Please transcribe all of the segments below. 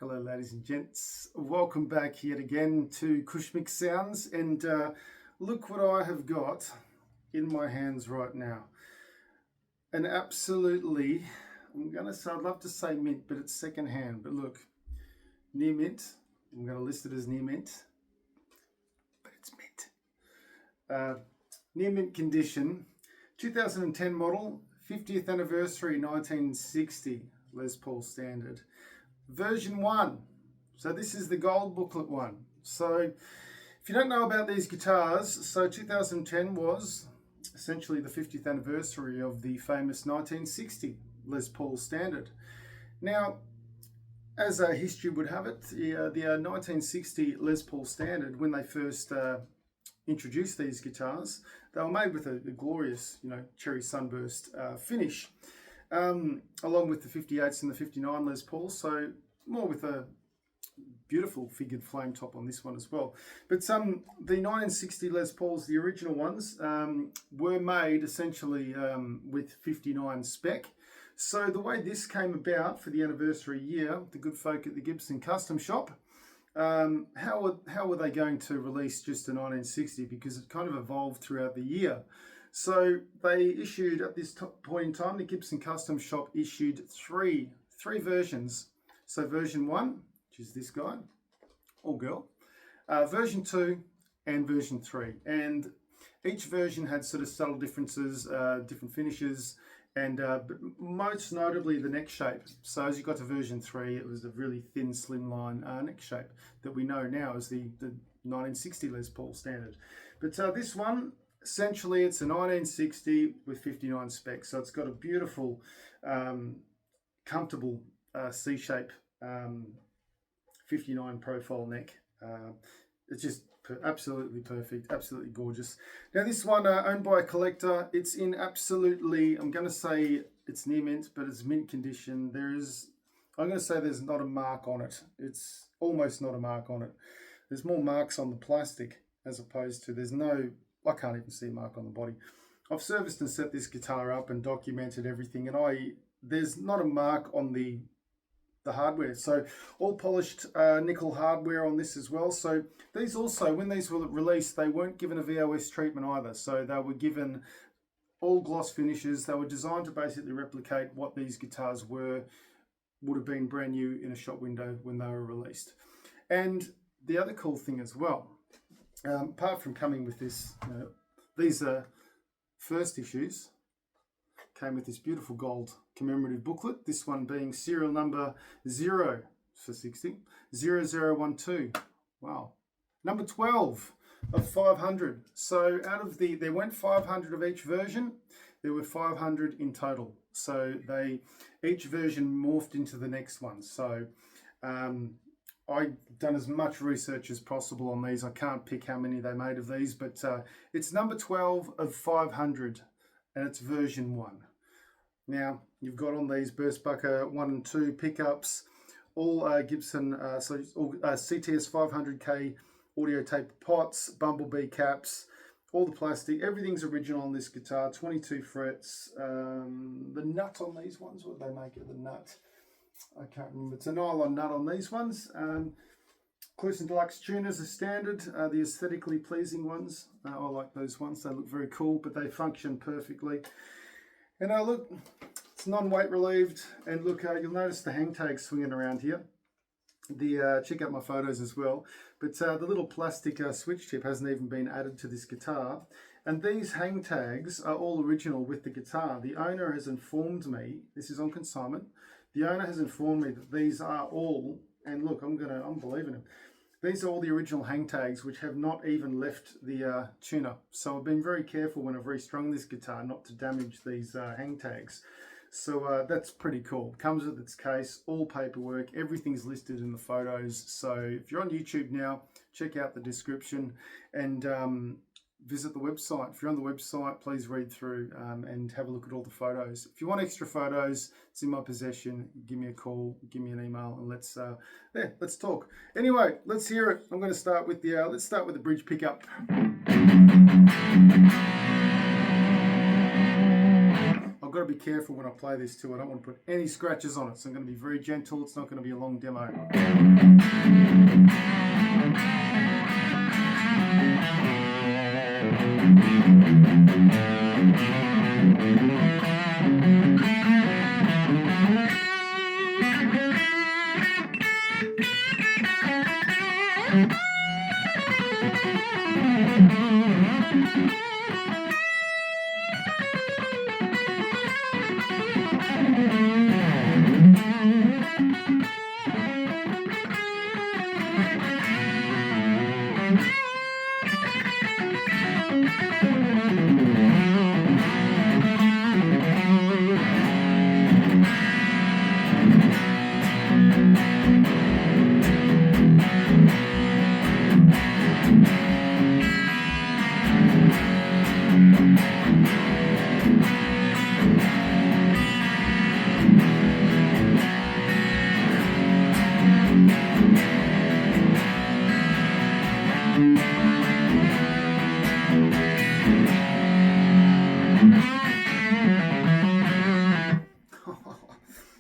Hello ladies and gents, welcome back yet again to Cushmic Sounds, and look what I have got in my hands right now. An absolutely, I'm going to say, I'd love to say mint, but it's second hand, but look, near mint. I'm going to list it as near mint, but it's mint. Near mint condition, 2010 model, 50th anniversary, 1960 Les Paul standard. Version 1. So this is the gold booklet one. So if you don't know about these guitars, so 2010 was essentially the 50th anniversary of the famous 1960 Les Paul standard. Now, as history would have it, the 1960 Les Paul standard, when they first introduced these guitars, they were made with a glorious, cherry sunburst finish. Along with the 58s and the 59 Les Pauls, so more with a beautiful figured flame top on this one as well. But the 1960 Les Pauls, the original ones, were made essentially with 59 spec. So the way this came about for the anniversary year, the good folk at the Gibson Custom Shop, how were they going to release just a 1960? Because it kind of evolved throughout the year. So they issued, at this point in time, the Gibson Custom Shop issued three versions. So version 1, which is this guy, or girl, version 2 and version 3. And each version had sort of subtle differences, different finishes, and but most notably the neck shape. So as you got to version 3, it was a really thin, slimline neck shape that we know now as the 1960 Les Paul standard. But this one, essentially, it's a 1960 with 59 specs, so it's got a beautiful, comfortable C-shape 59 profile neck. It's just absolutely perfect, absolutely gorgeous. Now this one, owned by a collector, it's in absolutely, I'm going to say it's near mint, but it's mint condition. I'm going to say there's not a mark on it. It's almost not a mark on it. There's more marks on the plastic as opposed to, I can't even see a mark on the body. I've serviced and set this guitar up and documented everything, and there's not a mark on the hardware. So all polished nickel hardware on this as well. So these also, when these were released, they weren't given a VOS treatment either. So they were given all gloss finishes. They were designed to basically replicate what these guitars would have been brand new in a shop window when they were released. And the other cool thing as well, apart from coming with this, these are first issues, came with this beautiful gold commemorative booklet, this one being serial number 0 for 60, 0012, wow. Number 12 of 500. So out of there weren't 500 of each version, there were 500 in total. So each version morphed into the next one. So I've done as much research as possible on these. I can't pick how many they made of these, but it's number 12 of 500, and it's version 1. Now, you've got on these Burstbucker 1 and 2 pickups, all Gibson, CTS 500K audio tape pots, bumblebee caps, all the plastic, everything's original on this guitar, 22 frets. The nut on these ones, what do they make of the nut? I can't remember. It's a nylon nut on these ones. Clusen Deluxe tuners are standard, the aesthetically pleasing ones. I like those ones. They look very cool, but they function perfectly. And look, it's non-weight relieved. And look, you'll notice the hang tags swinging around here. Check out my photos as well. But the little plastic switch tip hasn't even been added to this guitar. And these hang tags are all original with the guitar. The owner has informed me, this is on consignment, the owner has informed me that these are all, and look, I'm believing him, these are all the original hang tags which have not even left the tuner. So I've been very careful when I've restrung this guitar not to damage these hang tags. So that's pretty cool. Comes with its case, all paperwork, everything's listed in the photos. So if you're on YouTube now, check out the description and visit the website. If you're on the website, please read through and have a look at all the photos. If you want extra photos, it's in my possession. Give me a call, give me an email, and let's talk. Anyway, let's hear it. I'm going to start with let's start with the bridge pickup. I've got to be careful when I play this too. I don't want to put any scratches on it, so I'm going to be very gentle. It's not going to be a long demo.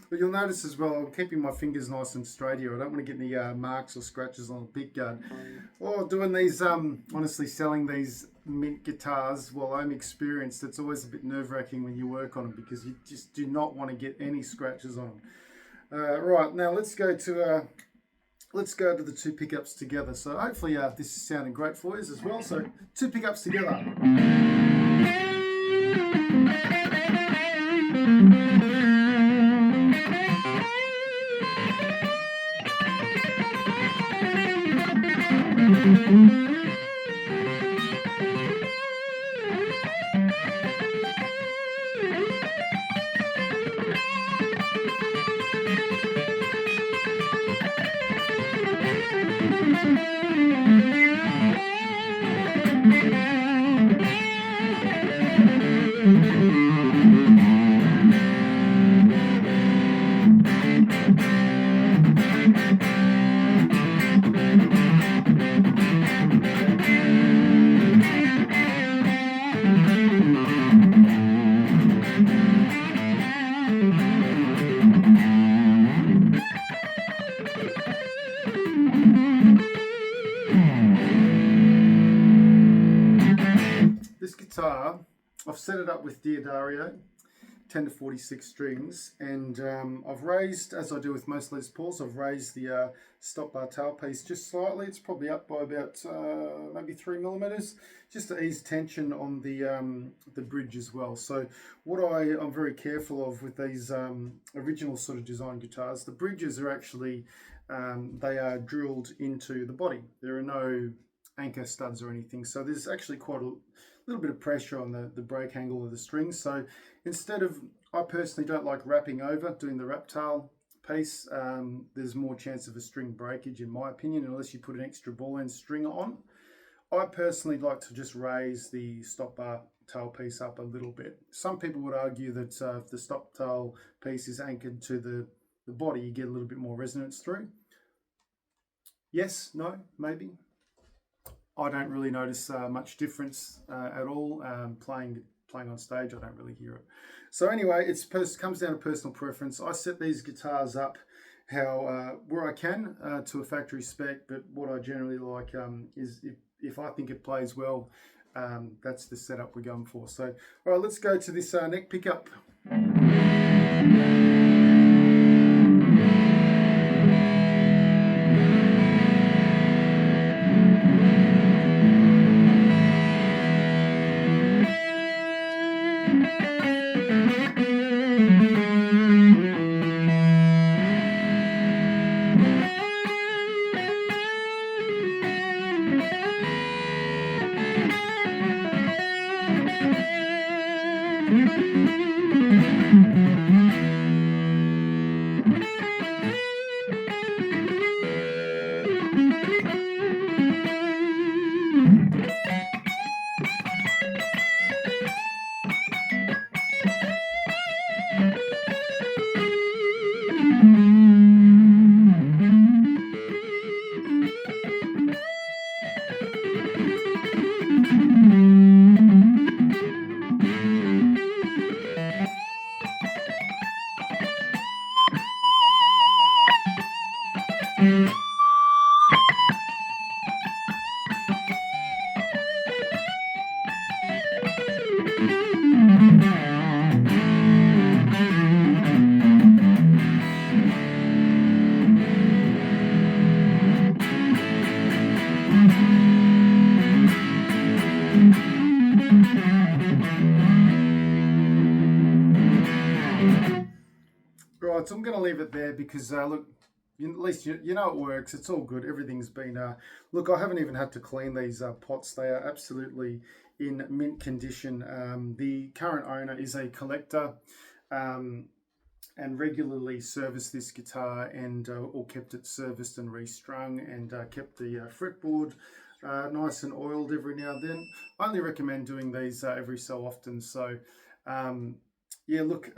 But you'll notice as well, I'm keeping my fingers nice and straight here. I don't want to get any marks or scratches on the pick guard. Or doing these, honestly selling these mint guitars, well, I'm experienced. It's always a bit nerve-wracking when you work on them because you just do not want to get any scratches on them. Right, now let's go to the two pickups together. So hopefully this is sounding great for you as well. So two pickups together. This guitar, I've set it up with Diodario 10 to 46 strings, and I've raised, as I do with most Les Pauls, I've raised the stop bar tailpiece just slightly. It's probably up by about maybe 3 millimeters, just to ease tension on the bridge as well. So what I'm very careful of with these original sort of design guitars, the bridges are actually they are drilled into the body. There are no anchor studs or anything, so there's actually quite a little bit of pressure on the break angle of the strings. So instead of, I personally don't like wrapping over, doing the wrap tail piece, there's more chance of a string breakage in my opinion, unless you put an extra ball end string on. I personally like to just raise the stop bar tail piece up a little bit. Some people would argue that if the stop tail piece is anchored to the body, you get a little bit more resonance through. Yes, no, maybe. I don't really notice much difference at all. Playing on stage, I don't really hear it. So anyway, it comes down to personal preference. I set these guitars up where I can to a factory spec, but what I generally like is if I think it plays well, that's the setup we're going for. So all right, let's go to this neck pickup. right, so I'm going to leave it there because, look, at least you know it works. It's all good. Everything's been, look, I haven't even had to clean these pots. They are absolutely in mint condition. The current owner is a collector and regularly serviced this guitar and or kept it serviced and restrung and kept the fretboard nice and oiled every now and then. I only recommend doing these every so often. So, yeah, look,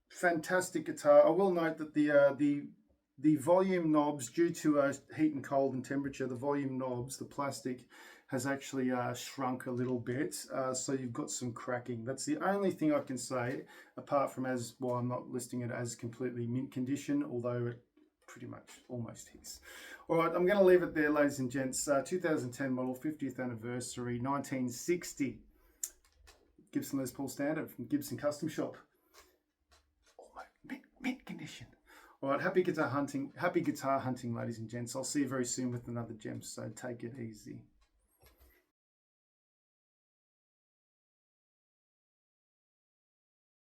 fantastic guitar. I will note that the volume knobs, due to heat and cold and temperature, the volume knobs, the plastic has actually shrunk a little bit, so you've got some cracking. That's the only thing I can say, apart from I'm not listing it as completely mint condition, although it pretty much almost is. All right, I'm going to leave it there, ladies and gents. 2010 model, 50th anniversary, 1960 Gibson Les Paul Standard from Gibson Custom Shop. Almost mint condition. All right, happy guitar hunting, ladies and gents. I'll see you very soon with another gem, so take it easy.